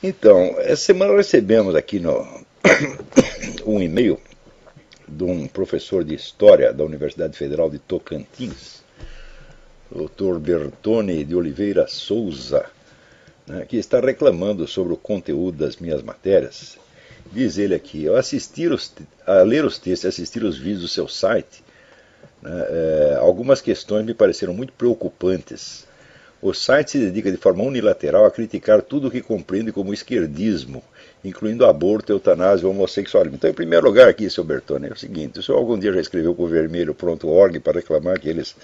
Então, essa semana recebemos aqui um e-mail de um professor de História da Universidade Federal de Tocantins, Dr. Bertone de Oliveira Souza, né, que está reclamando sobre o conteúdo das minhas matérias. Diz ele aqui: ao ler os textos e assistir os vídeos do seu site, né, algumas questões me pareceram muito preocupantes. O site se dedica de forma unilateral a criticar tudo o que compreende como esquerdismo, incluindo aborto, eutanásia e homossexualismo. Então, em primeiro lugar aqui, seu Bertone, é o seguinte: o senhor algum dia já escreveu com o vermelho.org para reclamar que eles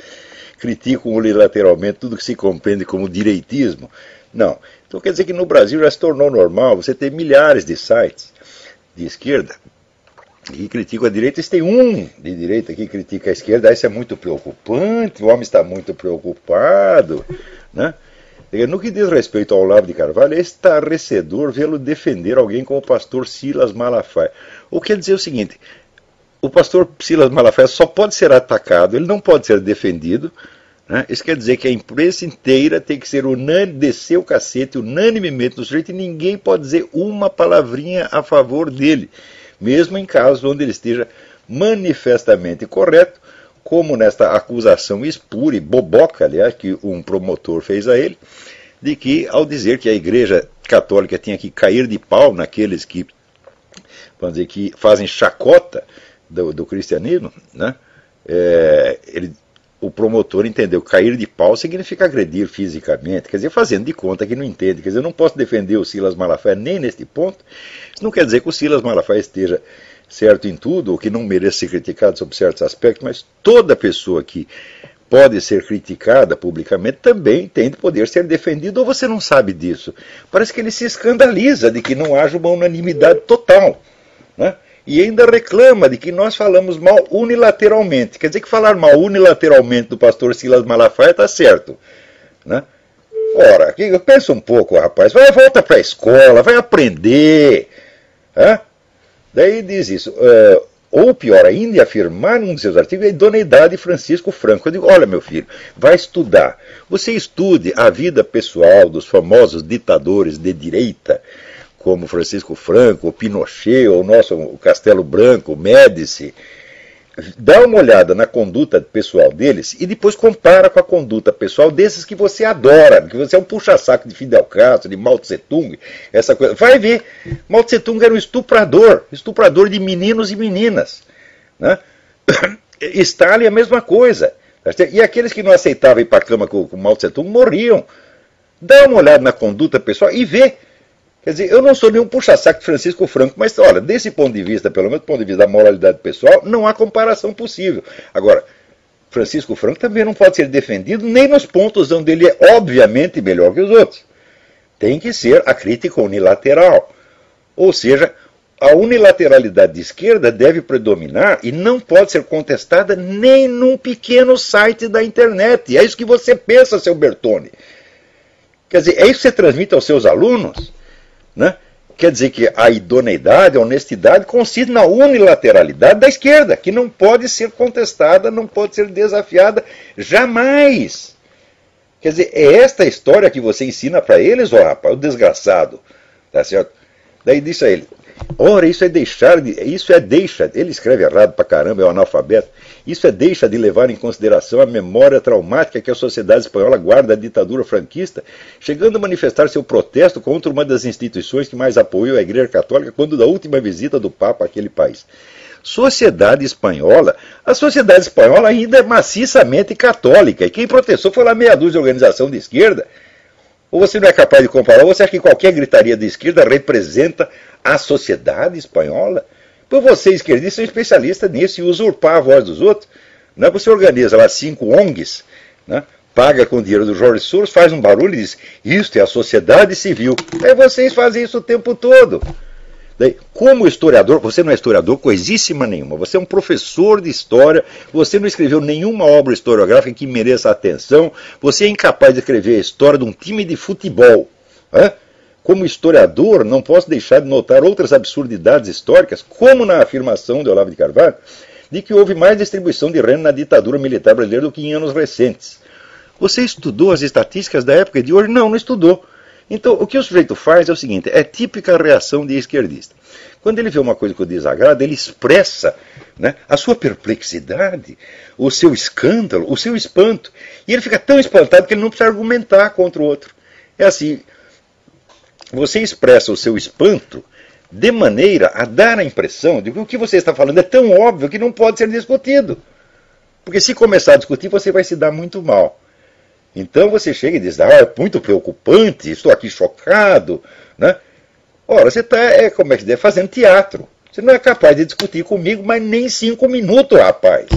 criticam unilateralmente tudo que se compreende como direitismo? Não. Então quer dizer que no Brasil já se tornou normal você ter milhares de sites de esquerda que criticam a direita. E tem um de direita que critica a esquerda. Isso é muito preocupante, o homem está muito preocupado, né? No que diz respeito ao Olavo de Carvalho, é estarrecedor vê-lo defender alguém como o pastor Silas Malafaia. O que quer dizer o seguinte: o pastor Silas Malafaia só pode ser atacado, ele não pode ser defendido, né? Isso quer dizer que a imprensa inteira tem que ser unânime, descer o cacete unanimemente no sujeito, e ninguém pode dizer uma palavrinha a favor dele, mesmo em casos onde ele esteja manifestamente correto, como nesta acusação espúria e boboca, aliás, que um promotor fez a ele, de que, ao dizer que a Igreja Católica tinha que cair de pau naqueles que, vamos dizer, que fazem chacota do cristianismo, né? O promotor entendeu que cair de pau significa agredir fisicamente, quer dizer, fazendo de conta que não entende. Quer dizer, eu não posso defender o Silas Malafaia nem neste ponto. Isso não quer dizer que o Silas Malafaia esteja certo em tudo, ou que não mereça ser criticado sobre certos aspectos, mas toda pessoa que pode ser criticada publicamente também tem de poder ser defendido, ou você não sabe disso? Parece que ele se escandaliza de que não haja uma unanimidade total, né? E ainda reclama de que nós falamos mal unilateralmente. Quer dizer que falar mal unilateralmente do pastor Silas Malafaia está certo, né? Ora, pensa um pouco, rapaz. Volta para a escola, vai aprender. Hein? Daí diz isso. Ou pior ainda, afirmar num dos seus artigos a idoneidade de Francisco Franco. Eu digo: olha, meu filho, vai estudar. Você estude a vida pessoal dos famosos ditadores de direita, como Francisco Franco, o Pinochet, ou o Castelo Branco, o Médici. Dá uma olhada na conduta pessoal deles e depois compara com a conduta pessoal desses que você adora, que você é um puxa-saco de Fidel Castro, de Mao Tse-tung, essa coisa. Vai ver, Mao Tse-tung era um estuprador de meninos e meninas, né? Stalin é a mesma coisa. E aqueles que não aceitavam ir para a cama com Mao Tse-tung morriam. Dá uma olhada na conduta pessoal e vê. Quer dizer, eu não sou nenhum puxa-saco de Francisco Franco, mas, olha, desse ponto de vista, pelo menos do ponto de vista da moralidade pessoal, não há comparação possível. Agora, Francisco Franco também não pode ser defendido nem nos pontos onde ele é obviamente melhor que os outros. Tem que ser a crítica unilateral. Ou seja, a unilateralidade de esquerda deve predominar e não pode ser contestada nem num pequeno site da internet. É isso que você pensa, seu Bertone. Quer dizer, é isso que você transmite aos seus alunos? Né? Quer dizer que a idoneidade, a honestidade consiste na unilateralidade da esquerda, que não pode ser contestada, não pode ser desafiada jamais. Quer dizer, é esta história que você ensina para eles, ó rapaz, o desgraçado, tá certo? Daí disse a ele: ora, isso é deixa, ele escreve errado pra caramba, é um analfabeto, isso é deixa de levar em consideração a memória traumática que a sociedade espanhola guarda da ditadura franquista, chegando a manifestar seu protesto contra uma das instituições que mais apoiou a Igreja Católica quando da última visita do Papa àquele país. A sociedade espanhola ainda é maciçamente católica, e quem protestou foi lá meia dúzia de organização de esquerda. Ou você não é capaz de comparar, ou você acha que qualquer gritaria de esquerda representa a sociedade espanhola? Pois você, esquerdista, é um especialista nisso e usurpar a voz dos outros. Não é? Você organiza lá 5 ONGs, né? Paga com o dinheiro do Jorge Soros, faz um barulho e diz: isto é a sociedade civil. Aí vocês fazem isso o tempo todo. Daí, como historiador, você não é historiador coisíssima nenhuma, você é um professor de história, você não escreveu nenhuma obra historiográfica que mereça atenção, você é incapaz de escrever a história de um time de futebol. Né? Como historiador, não posso deixar de notar outras absurdidades históricas, como na afirmação de Olavo de Carvalho, de que houve mais distribuição de renda na ditadura militar brasileira do que em anos recentes. Você estudou as estatísticas da época e de hoje? Não, não estudou. Então, o que o sujeito faz é o seguinte, é típica reação de esquerdista. Quando ele vê uma coisa que o desagrada, ele expressa, né, a sua perplexidade, o seu escândalo, o seu espanto. E ele fica tão espantado que ele não precisa argumentar contra o outro. É assim, você expressa o seu espanto de maneira a dar a impressão de que o que você está falando é tão óbvio que não pode ser discutido. Porque se começar a discutir, você vai se dar muito mal. Então você chega e diz, é muito preocupante, estou aqui chocado, né? Ora, você está, como é que diz, fazendo teatro. Você não é capaz de discutir comigo, mas nem 5 minutos, rapaz.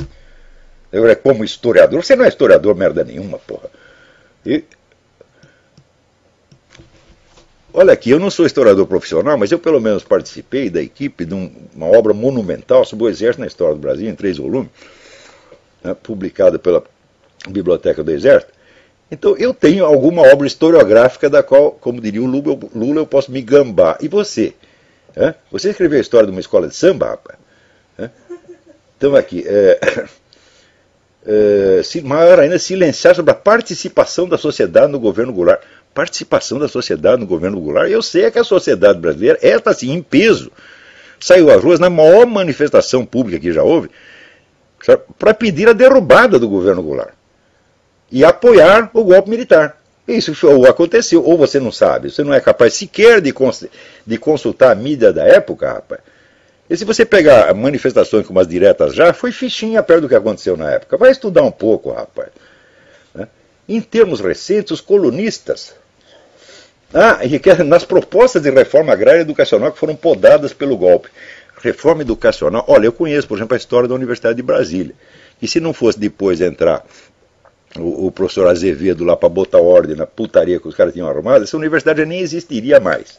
Eu, como historiador, você não é historiador merda nenhuma, porra. Olha aqui, eu não sou historiador profissional, mas eu pelo menos participei da equipe de uma obra monumental sobre o Exército na história do Brasil, em 3 volumes, né, publicada pela Biblioteca do Exército. Então eu tenho alguma obra historiográfica da qual, como diria o Lula, eu posso me gambar. E você? Você escreveu a história de uma escola de samba, rapaz? Então aqui, maior ainda, silenciar sobre a participação da sociedade no governo Goulart. Participação da sociedade no governo Goulart? Eu sei que a sociedade brasileira, esta sim, em peso, saiu às ruas na maior manifestação pública que já houve, para pedir a derrubada do governo Goulart e apoiar o golpe militar. Isso aconteceu, ou você não sabe, você não é capaz sequer de consultar a mídia da época, rapaz. E se você pegar manifestações como as diretas já, foi fichinha perto do que aconteceu na época. Vai estudar um pouco, rapaz. Em termos recentes, os colunistas, nas propostas de reforma agrária e educacional que foram podadas pelo golpe. Reforma educacional, olha, eu conheço, por exemplo, a história da Universidade de Brasília. E se não fosse depois entrar o professor Azevedo lá para botar ordem na putaria que os caras tinham arrumado, essa universidade já nem existiria mais.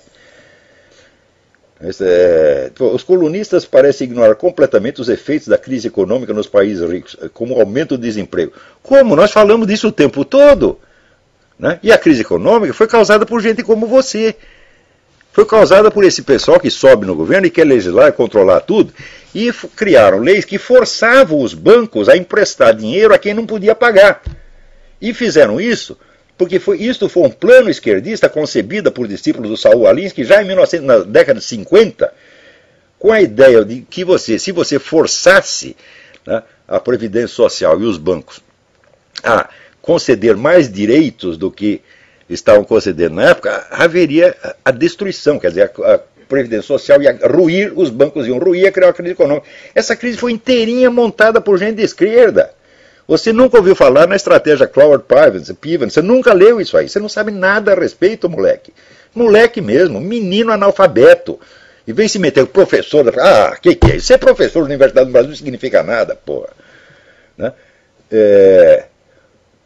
Os colunistas parecem ignorar completamente os efeitos da crise econômica nos países ricos, como o aumento do desemprego. Como? Nós falamos disso o tempo todo. Né? E a crise econômica foi causada por gente como você. Foi causada por esse pessoal que sobe no governo e quer legislar e controlar tudo. E criaram leis que forçavam os bancos a emprestar dinheiro a quem não podia pagar. E fizeram isso porque isto foi um plano esquerdista concebido por discípulos do Saul Alinsky já na década de 50, com a ideia de que se você forçasse, né, a Previdência Social e os bancos a conceder mais direitos do que estavam concedendo na época, haveria a destruição, quer dizer, a Previdência Social ia ruir, os bancos iam ruir, ia criar uma crise econômica. Essa crise foi inteirinha montada por gente de esquerda. Você nunca ouviu falar na estratégia Cloward Piven, você nunca leu isso aí, você não sabe nada a respeito, moleque. Moleque mesmo, menino analfabeto. E vem se meter com professor, que é isso? Ser professor da Universidade do Brasil não significa nada, porra. Né?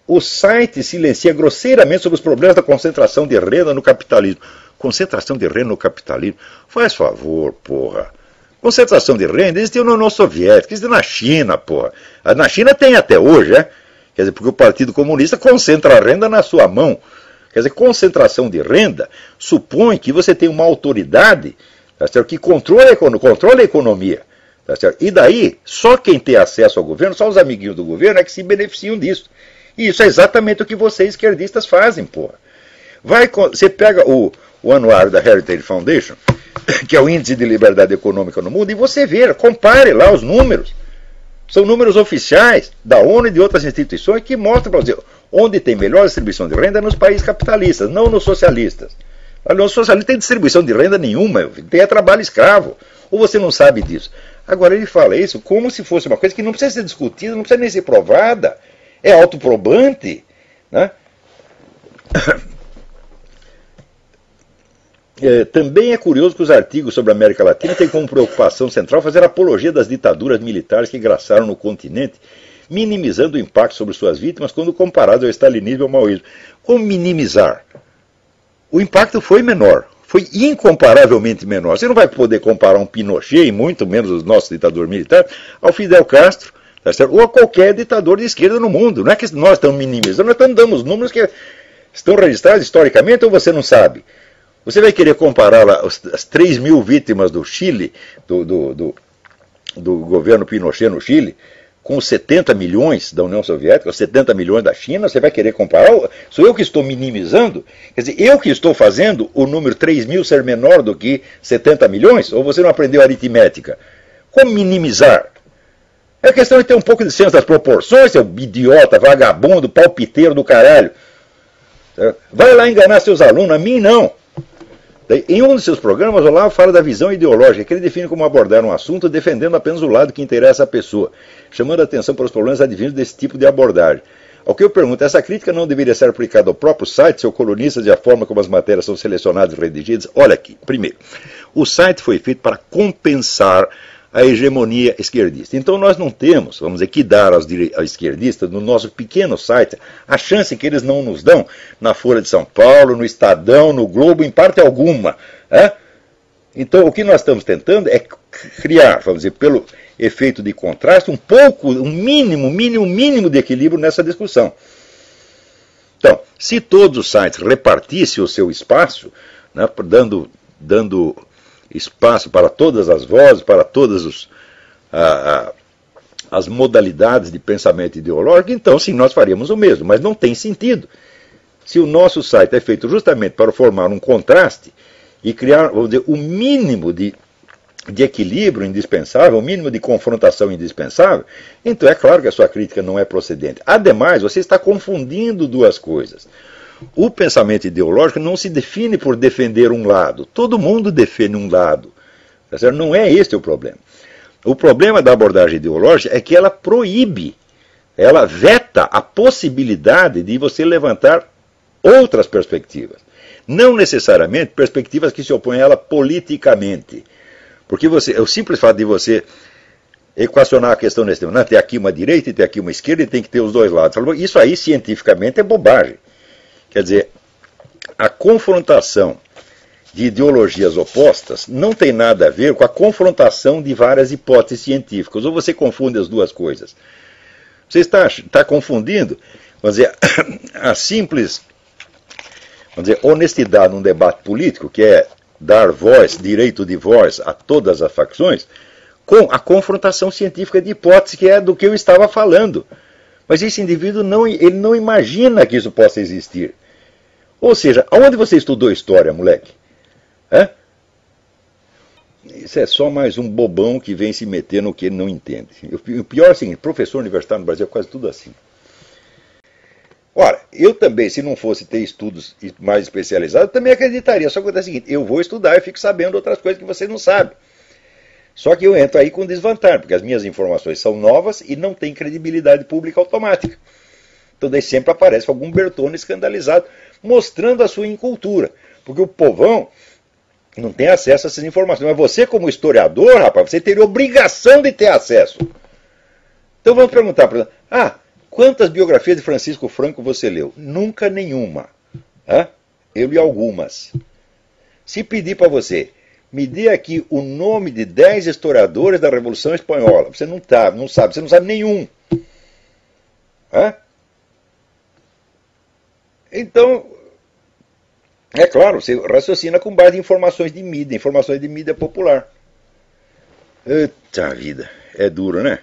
O site silencia grosseiramente sobre os problemas da concentração de renda no capitalismo. Concentração de renda no capitalismo? Faz favor, porra. Concentração de renda existiu na União Soviética, existiu na China, porra. Na China tem até hoje, Quer dizer, porque o Partido Comunista concentra a renda na sua mão. Quer dizer, concentração de renda supõe que você tem uma autoridade, tá certo, que controla a economia. Tá certo? E daí, só quem tem acesso ao governo, só os amiguinhos do governo é que se beneficiam disso. E isso é exatamente o que vocês esquerdistas fazem, porra. Você pega o anuário da Heritage Foundation, que é o Índice de Liberdade Econômica no Mundo, e você vê, compare lá os números. São números oficiais da ONU e de outras instituições que mostram para você onde tem melhor distribuição de renda é nos países capitalistas, não nos socialistas. Nos socialistas não tem distribuição de renda nenhuma, tem trabalho escravo. Ou você não sabe disso? Agora ele fala isso como se fosse uma coisa que não precisa ser discutida, não precisa nem ser provada, é autoprobante, né? Também é curioso que os artigos sobre a América Latina têm como preocupação central fazer apologia das ditaduras militares que graçaram no continente, minimizando o impacto sobre suas vítimas quando comparado ao stalinismo e ao maoísmo. Como minimizar? O impacto foi menor, foi incomparavelmente menor. Você não vai poder comparar um Pinochet, e muito menos os nossos ditadores militares, ao Fidel Castro, tá certo? Ou a qualquer ditador de esquerda no mundo. Não é que nós estamos minimizando, nós estamos dando os números que estão registrados historicamente ou você não sabe? Você vai querer comparar lá as 3 mil vítimas do Chile, do governo Pinochet no Chile, com os 70 milhões da União Soviética, os 70 milhões da China, você vai querer comparar? Sou eu que estou minimizando? Quer dizer, eu que estou fazendo o número 3.000 ser menor do que 70 milhões? Ou você não aprendeu aritmética? Como minimizar? É questão de ter um pouco de senso das proporções, seu idiota, vagabundo, palpiteiro do caralho. Vai lá enganar seus alunos, a mim não. Em um dos seus programas, o Olavo fala da visão ideológica, que ele define como abordar um assunto defendendo apenas o lado que interessa à pessoa, chamando a atenção para os problemas advindos desse tipo de abordagem. Ao que eu pergunto, essa crítica não deveria ser aplicada ao próprio site, seu colunista, e a forma como as matérias são selecionadas e redigidas? Olha aqui, primeiro, o site foi feito para compensar a hegemonia esquerdista. Então nós não temos, vamos dizer, que dar aos esquerdistas, no nosso pequeno site, a chance que eles não nos dão na Folha de São Paulo, no Estadão, no Globo, em parte alguma. Então o que nós estamos tentando é criar, vamos dizer, pelo efeito de contraste, um mínimo de equilíbrio nessa discussão. Então, se todos os sites repartissem o seu espaço, né, dando espaço para todas as vozes, para todas as modalidades de pensamento ideológico, então sim, nós faríamos o mesmo, mas não tem sentido. Se o nosso site é feito justamente para formar um contraste e criar, vamos dizer, o mínimo de equilíbrio indispensável, o mínimo de confrontação indispensável, então é claro que a sua crítica não é procedente. Ademais, você está confundindo duas coisas. O pensamento ideológico não se define por defender um lado. Todo mundo defende um lado. Não é este o problema. O problema da abordagem ideológica é que ela proíbe, ela veta a possibilidade de você levantar outras perspectivas. Não necessariamente perspectivas que se opõem a ela politicamente. Porque o simples fato de você equacionar a questão nesse tema, tem aqui uma direita e tem aqui uma esquerda e tem que ter os dois lados. Isso aí, cientificamente, é bobagem. Quer dizer, a confrontação de ideologias opostas não tem nada a ver com a confrontação de várias hipóteses científicas. Ou você confunde as duas coisas? Você está confundindo, vamos dizer, a simples, vamos dizer, honestidade num debate político, que é dar voz, direito de voz a todas as facções, com a confrontação científica de hipóteses, que é do que eu estava falando. Mas esse indivíduo ele não imagina que isso possa existir. Ou seja, aonde você estudou história, moleque? Isso é só mais um bobão que vem se meter no que ele não entende. O pior é o seguinte, professor universitário no Brasil é quase tudo assim. Ora, eu também, se não fosse ter estudos mais especializados, também acreditaria. Só que é o seguinte, eu vou estudar e fico sabendo outras coisas que você não sabe. Só que eu entro aí com desvantagem, porque as minhas informações são novas e não têm credibilidade pública automática. Então daí sempre aparece algum Bertone escandalizado, mostrando a sua incultura. Porque o povão não tem acesso a essas informações. Mas você, como historiador, rapaz, você teria obrigação de ter acesso. Então vamos perguntar para ele, quantas biografias de Francisco Franco você leu? Nunca nenhuma. Eu li algumas. Se pedir para você, me dê aqui o nome de 10 historiadores da Revolução Espanhola. Você não sabe, você não sabe nenhum. Então, é claro, você raciocina com base em informações de mídia popular. Eita vida, é duro, né?